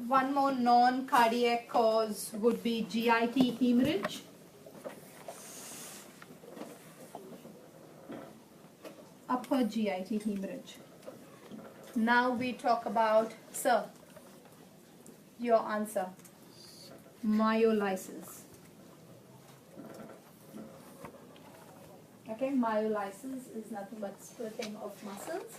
One more non-cardiac cause would be GIT hemorrhage. Upper GIT hemorrhage. Now we talk about, sir, your answer. Myolysis. Okay, myolysis is nothing but splitting of muscles.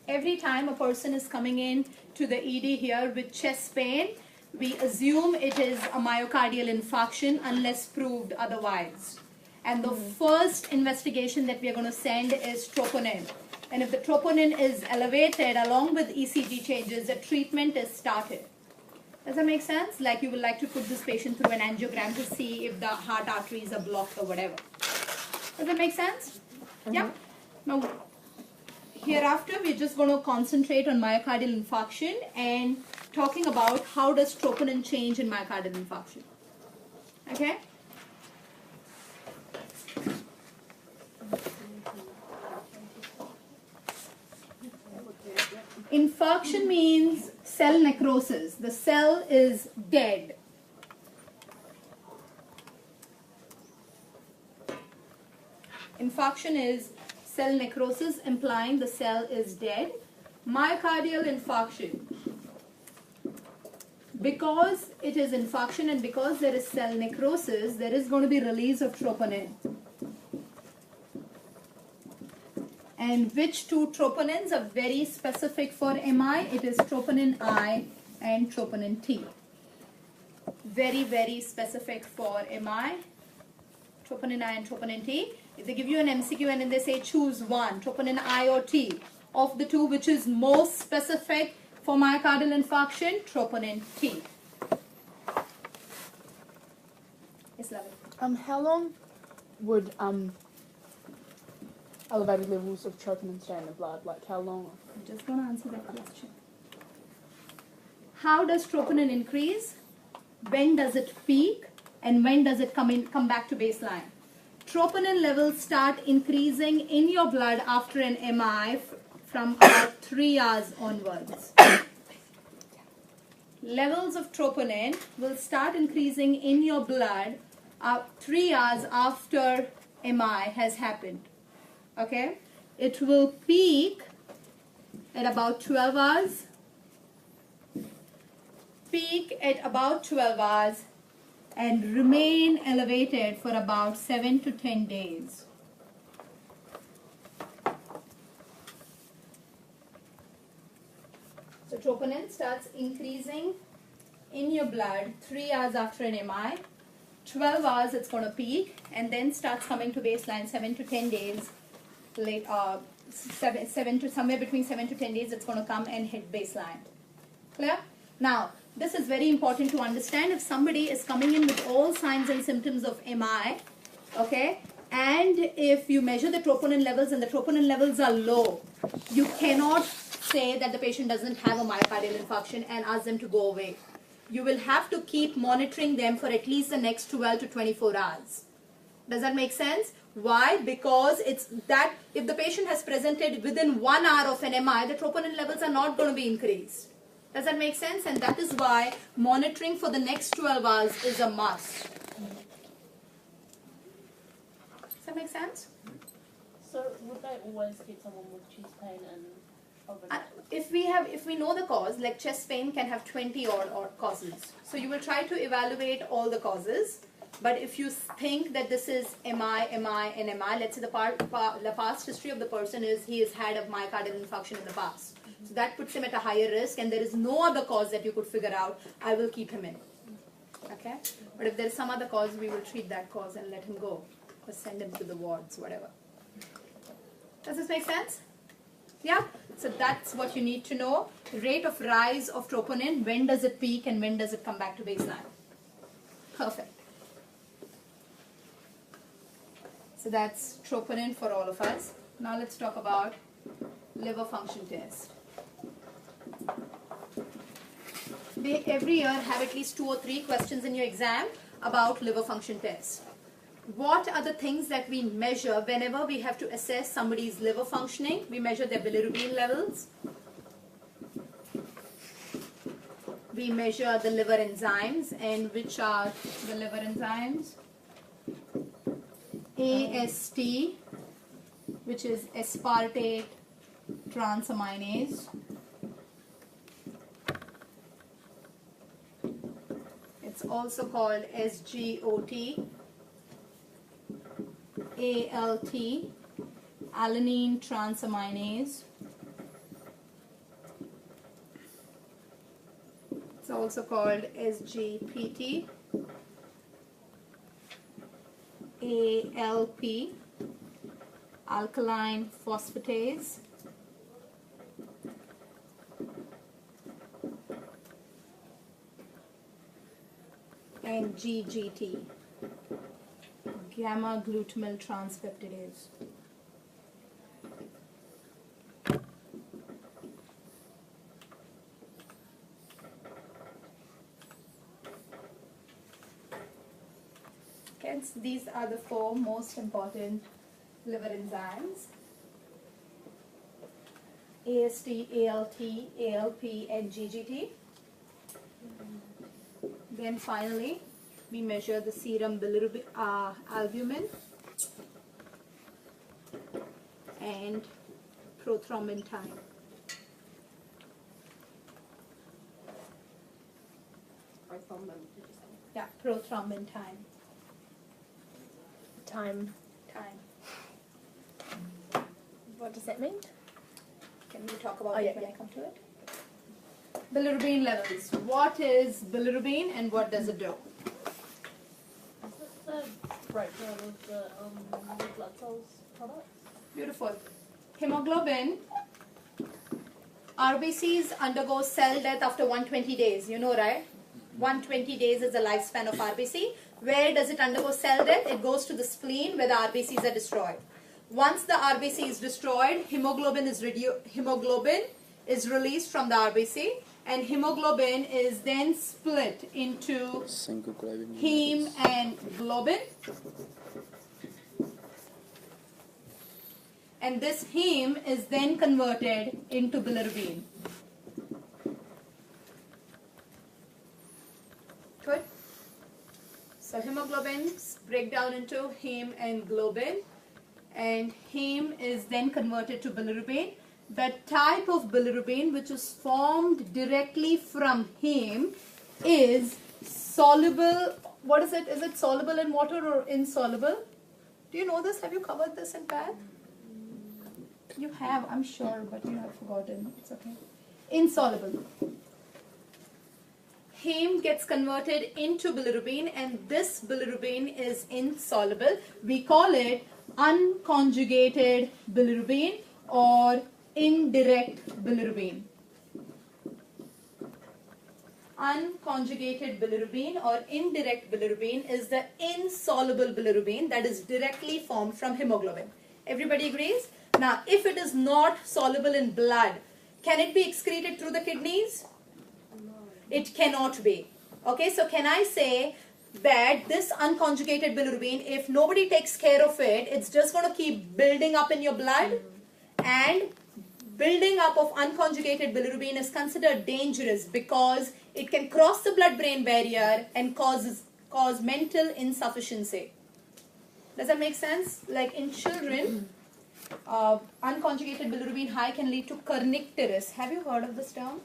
Every time a person is coming in to the ED here with chest pain, we assume it is a myocardial infarction unless proved otherwise. And the first investigation that we are going to send is troponin. And if the troponin is elevated along with ECG changes, the treatment is started. Does that make sense? Like you would like to put this patient through an angiogram to see if the heart arteries are blocked or whatever. Does that make sense? Yeah? Now, hereafter, we're just going to concentrate on myocardial infarction and talking about how does troponin change in myocardial infarction. Okay? Infarction means cell necrosis. The cell is dead. Infarction is cell necrosis, implying the cell is dead. Myocardial infarction, because it is infarction and because there is cell necrosis, there is going to be release of troponin. And which two troponins are very specific for MI? It is troponin I and troponin T. Very, very specific for MI. Troponin I and troponin T. If they give you an MCQ and then they say choose one, troponin I or T, of the two, which is most specific for myocardial infarction? Troponin T. Yes, Lavin. How long would elevated levels of troponin stay in the blood? Like how long? I'm just going to answer that question. How does troponin increase? When does it peak? And when does it come back to baseline? Troponin levels start increasing in your blood after an MI from about 3 hours onwards. Levels of troponin will start increasing in your blood 3 hours after MI has happened. Okay? It will peak at about 12 hours. Peak at about 12 hours and remain elevated for about 7 to 10 days. So troponin starts increasing in your blood 3 hours after an MI. 12 hours it's going to peak and then starts coming to baseline 7 to 10 days. Somewhere between 7 to 10 days it's going to come and hit baseline. Clear? Now, this is very important to understand. If somebody is coming in with all signs and symptoms of MI, okay, and if you measure the troponin levels and the troponin levels are low, you cannot say that the patient doesn't have a myocardial infarction and ask them to go away. You will have to keep monitoring them for at least the next 12 to 24 hours. Does that make sense? Why? Because it's that if the patient has presented within 1 hour of an MI, the troponin levels are not going to be increased. Does that make sense? And that is why monitoring for the next 12 hours is a must. Does that make sense? So would they always get someone with chest pain and overnight? If we know the cause, like chest pain can have 20 or causes. So you will try to evaluate all the causes. But if you think that this is MI, and MI, let's say the past history of the person is he has had a myocardial infarction in the past. So that puts him at a higher risk and there is no other cause that you could figure out, I will keep him in. Okay? But if there is some other cause, we will treat that cause and let him go. Or send him to the wards, whatever. Does this make sense? Yeah? So that's what you need to know. Rate of rise of troponin, when does it peak and when does it come back to baseline? Perfect. So that's troponin for all of us. Now let's talk about liver function test. They every year have at least 2 or 3 questions in your exam about liver function test. What are the things that we measure whenever we have to assess somebody's liver functioning? We measure their bilirubin levels. we measure the liver enzymes. And which are the liver enzymes? AST, which is aspartate transaminase. It's also called SGOT, ALT, alanine transaminase. It's also called SGPT, ALP, alkaline phosphatase, and GGT, gamma glutamyl transpeptidase. Hence, these are the 4 most important liver enzymes: AST, ALT, ALP, and GGT. Then finally, we measure the serum bilirubin, albumin, and prothrombin time. Yeah, prothrombin time. Time. What does that mean? Can we talk about Oh, yeah, it when yeah. I come to it? Bilirubin levels. What is bilirubin and what does it do? Is it the breakdown of the red blood cells products? Beautiful. Hemoglobin, RBCs undergo cell death after 120 days. You know, right? 120 days is the lifespan of RBC. Where does it undergo cell death? It goes to the spleen where the RBCs are destroyed. Once the RBC is destroyed, hemoglobin is released from the RBC, and hemoglobin is then split into heme and globin. And this heme is then converted into bilirubin. Good. So hemoglobins break down into heme and globin, and heme is then converted to bilirubin. The type of bilirubin which is formed directly from heme is soluble. What is it? Is it soluble in water or insoluble? Do you know this? Have you covered this in math? You have, I'm sure, but you have forgotten. It's okay. Insoluble. Heme gets converted into bilirubin, and this bilirubin is insoluble. We call it unconjugated bilirubin or indirect bilirubin. Unconjugated bilirubin or indirect bilirubin is the insoluble bilirubin that is directly formed from hemoglobin. Everybody agrees? Now, if it is not soluble in blood, can it be excreted through the kidneys? It cannot be. Okay, so can I say that this unconjugated bilirubin, if nobody takes care of it, it's just going to keep building up in your blood, and building up of unconjugated bilirubin is considered dangerous because it can cross the blood-brain barrier and cause mental insufficiency. Does that make sense? Like in children, unconjugated bilirubin high can lead to kernicterus. Have you heard of this term?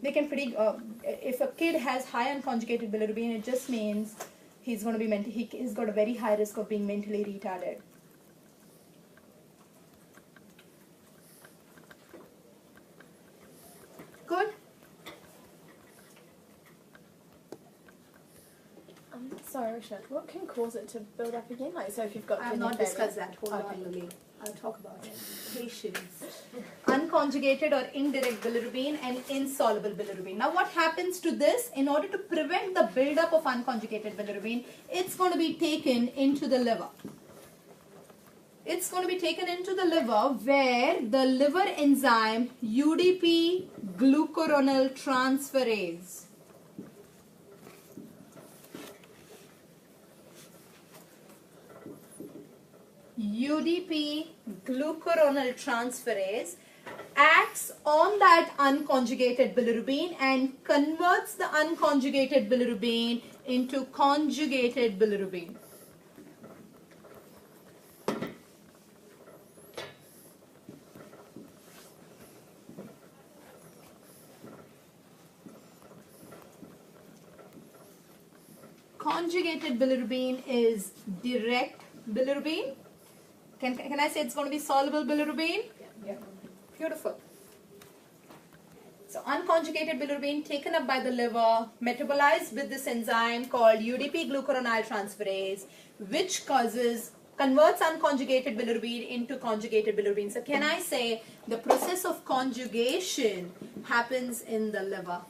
They can if a kid has high unconjugated bilirubin, it just means he's going to be he's got a very high risk of being mentally retarded. Good. Sorry, Rishad, what can cause it to build up again? Like, so if you've got I have kidney not failure- discussed that. Hold Okay. on, Lily. I'll talk about it. Patience. Unconjugated or indirect bilirubin and insoluble bilirubin. Now what happens to this? In order to prevent the buildup of unconjugated bilirubin, it's going to be taken into the liver. It's going to be taken into the liver where the liver enzyme UDP glucuronal transferase UDP glucuronal transferase acts acts on that unconjugated bilirubin and converts the unconjugated bilirubin into conjugated bilirubin. Conjugated bilirubin is direct bilirubin. Can I say it's going to be soluble bilirubin? Yeah. Beautiful. So unconjugated bilirubin taken up by the liver, metabolized with this enzyme called UDP glucuronide transferase, which converts unconjugated bilirubin into conjugated bilirubin. So can I say the process of conjugation happens in the liver?